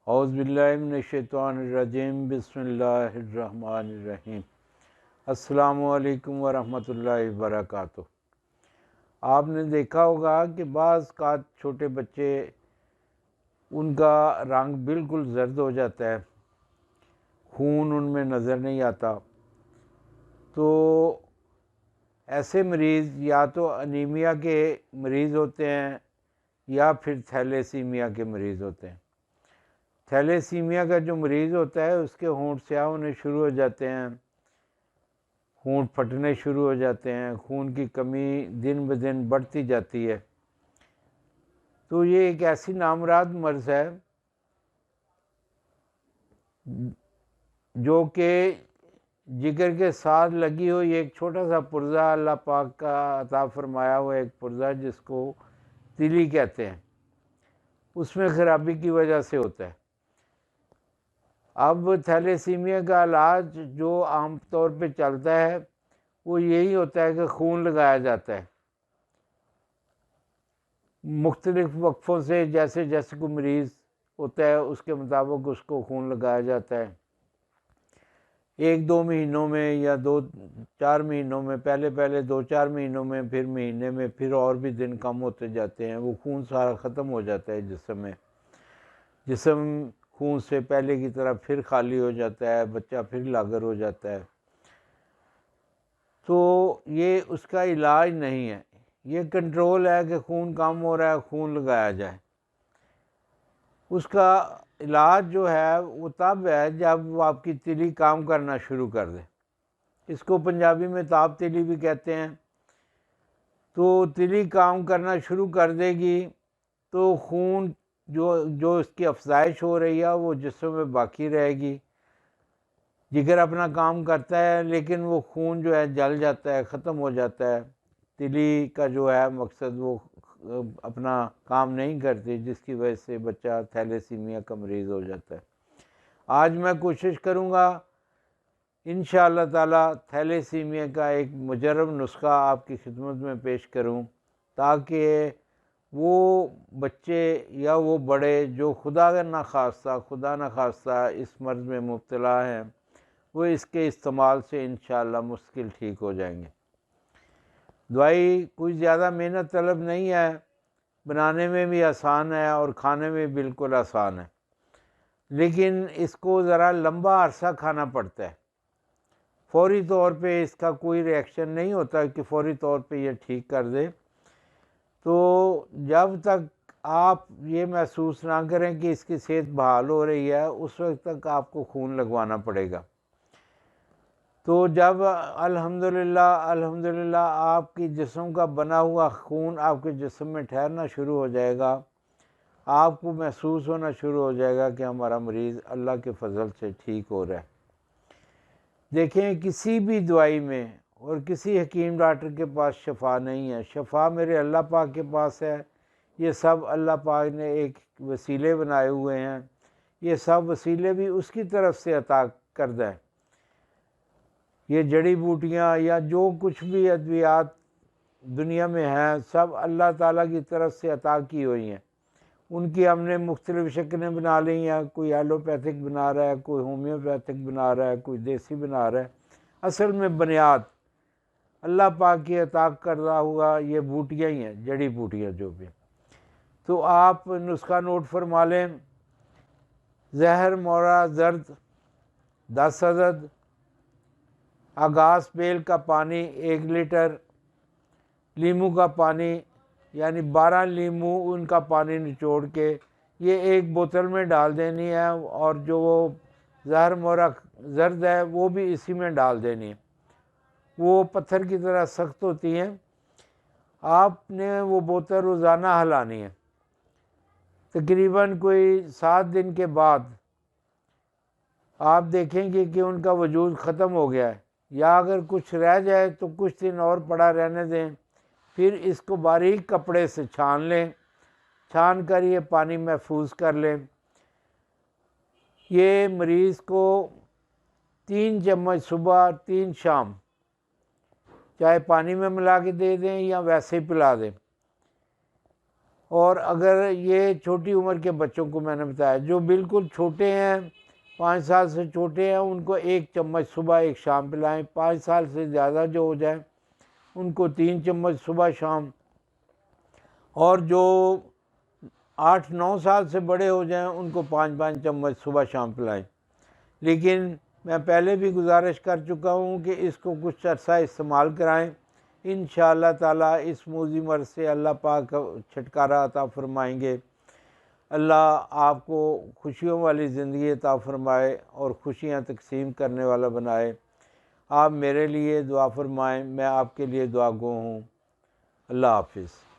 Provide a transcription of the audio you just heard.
औज़ुबिल्लाहिमिनश्शैतानिर्रजीम बिस्मिल्लाहिर्रहमानिर्रहीम। अस्सलामुअलैकुम वरहमतुल्लाहि वबरकातुहू। आपने देखा होगा कि बाज़ का छोटे बच्चे उनका रंग बिल्कुल जर्द हो जाता है, खून उनमें नज़र नहीं आता। तो ऐसे मरीज़ या तो अनीमिया के मरीज़ होते हैं या फिर थैलेसीमिया के मरीज़ होते हैं। थैलेसीमिया का जो मरीज़ होता है उसके होंठ स्याह होने शुरू हो जाते हैं, होंठ फटने शुरू हो जाते हैं, खून की कमी दिन ब दिन बढ़ती जाती है। तो ये एक ऐसी नामराद मर्ज़ है जो कि जिगर के साथ लगी हुई एक छोटा सा पुर्जा, अल्लाह पाक का अता फरमाया हुआ एक पुर्जा जिसको तिली कहते हैं, उसमें ख़राबी की वजह से होता है। अब थैलेसीमिया का इलाज जो आम तौर पे चलता है वो यही होता है कि खून लगाया जाता है मुख्तलिफ़ वक्फ़ों से, जैसे जैसे कोई मरीज़ होता है उसके मुताबिक उसको खून लगाया जाता है। 1-2 महीनों में या 2-4 महीनों में, पहले 2-4 महीनों में, फिर महीने में, फिर और भी दिन कम होते जाते हैं, वो खून सारा ख़त्म हो जाता है जिस्म में। जिस्म खून से पहले की तरह फिर खाली हो जाता है, बच्चा फिर लागर हो जाता है। तो ये उसका इलाज नहीं है, ये कंट्रोल है कि खून कम हो रहा है, खून लगाया जाए। उसका इलाज जो है वो तब है जब वो आपकी तिली काम करना शुरू कर दे। इसको पंजाबी में ताप तिली भी कहते हैं। तो तिली काम करना शुरू कर देगी तो खून जो जो इसकी अफजाइश हो रही है वो जिस्म में बाकी रहेगी। जिगर अपना काम करता है लेकिन वो खून जो है जल जाता है, ख़त्म हो जाता है। तिली का जो है मकसद वो अपना काम नहीं करती, जिसकी वजह से बच्चा थैलेसीमिया का मरीज़ हो जाता है। आज मैं कोशिश करूँगा इंशाअल्लाह ताला थैलेसीमिया का एक मुजर्रब नुस्खा आपकी खिदमत में पेश करूँ, ताकि वो बच्चे या वो बड़े जो खुदा न खास्ता इस मर्ज़ में मुब्तला हैं, वो इसके इस्तेमाल से इंशाअल्लाह मुश्किल ठीक हो जाएंगे। दवाई कोई ज़्यादा मेहनत तलब नहीं है, बनाने में भी आसान है और खाने में बिल्कुल आसान है, लेकिन इसको ज़रा लंबा अरसा खाना पड़ता है। फौरी तौर पे इसका कोई रिएक्शन नहीं होता कि फौरी तौर पे ये ठीक कर दे। तो जब तक आप ये महसूस ना करें कि इसकी सेहत बहाल हो रही है, उस वक्त तक आपको खून लगवाना पड़ेगा। तो जब अल्हम्दुलिल्लाह आपकी जिस्म का बना हुआ खून आपके जिस्म में ठहरना शुरू हो जाएगा, आपको महसूस होना शुरू हो जाएगा कि हमारा मरीज़ अल्लाह के फजल से ठीक हो रहा है। देखें, किसी भी दवाई में और किसी हकीम डॉक्टर के पास शफा नहीं है, शफा मेरे अल्लाह पाक के पास है। ये सब अल्लाह पाक ने एक वसीले बनाए हुए हैं, ये सब वसीले भी उसकी तरफ से अता करदा है। ये जड़ी बूटियाँ या जो कुछ भी अद्वियात दुनिया में हैं, सब अल्लाह ताला की तरफ से अता की हुई हैं। उनकी हमने मुख्तलिफ़ शक्लें बना ली हैं, कोई एलोपैथिक बना रहा है, कोई होम्योपैथिक बना रहा है, कोई देसी बना रहा है। असल में बुनियाद अल्लाह पाक की अता करदा हुआ ये बूटियाँ ही हैं, जड़ी बूटियाँ जो भी। तो आप नुस्खा नोट फरमा लें। जहर मोरा जर्द 10 अदद, आगास बेल का पानी 1 लीटर, लीमू का पानी यानी 12 लीमू उनका पानी निचोड़ के ये एक बोतल में डाल देनी है, और जो वो जहर मोरा जर्द है वो भी इसी में डाल देनी है। वो पत्थर की तरह सख्त होती हैं। आपने वो बोतल रोज़ाना हिलानी है। तकरीबन कोई 7 दिन के बाद आप देखेंगे कि उनका वजूद ख़त्म हो गया है, या अगर कुछ रह जाए तो कुछ दिन और पड़ा रहने दें। फिर इसको बारीक कपड़े से छान लें, छान कर ये पानी महफूज कर लें। ये मरीज़ को 3 चम्मच सुबह 3 शाम चाहे पानी में मिला के दे दें या वैसे ही पिला दें। और अगर ये छोटी उम्र के बच्चों को मैंने बताया, जो बिल्कुल छोटे हैं 5 साल से छोटे हैं, उनको 1 चम्मच सुबह 1 शाम पिलाएं। 5 साल से ज़्यादा जो हो जाए उनको 3 चम्मच सुबह शाम, और जो 8-9 साल से बड़े हो जाएं उनको 5-5 चम्मच सुबह शाम पिलाएं। लेकिन मैं पहले भी गुजारिश कर चुका हूँ कि इसको कुछ अर्सा इस्तेमाल कराएं। इंशाअल्लाह ताला इस मूज़ी मर्ज़ से अल्लाह पाक छुटकारा अता फ़रमाएँगे। अल्लाह आपको खुशियों वाली ज़िंदगी अता फ़रमाए और खुशियाँ तक़सीम करने वाला बनाए। आप मेरे लिए दुआ फ़रमाएँ, मैं आपके लिए दुआ गो हूँ। अल्लाह हाफ़िज़।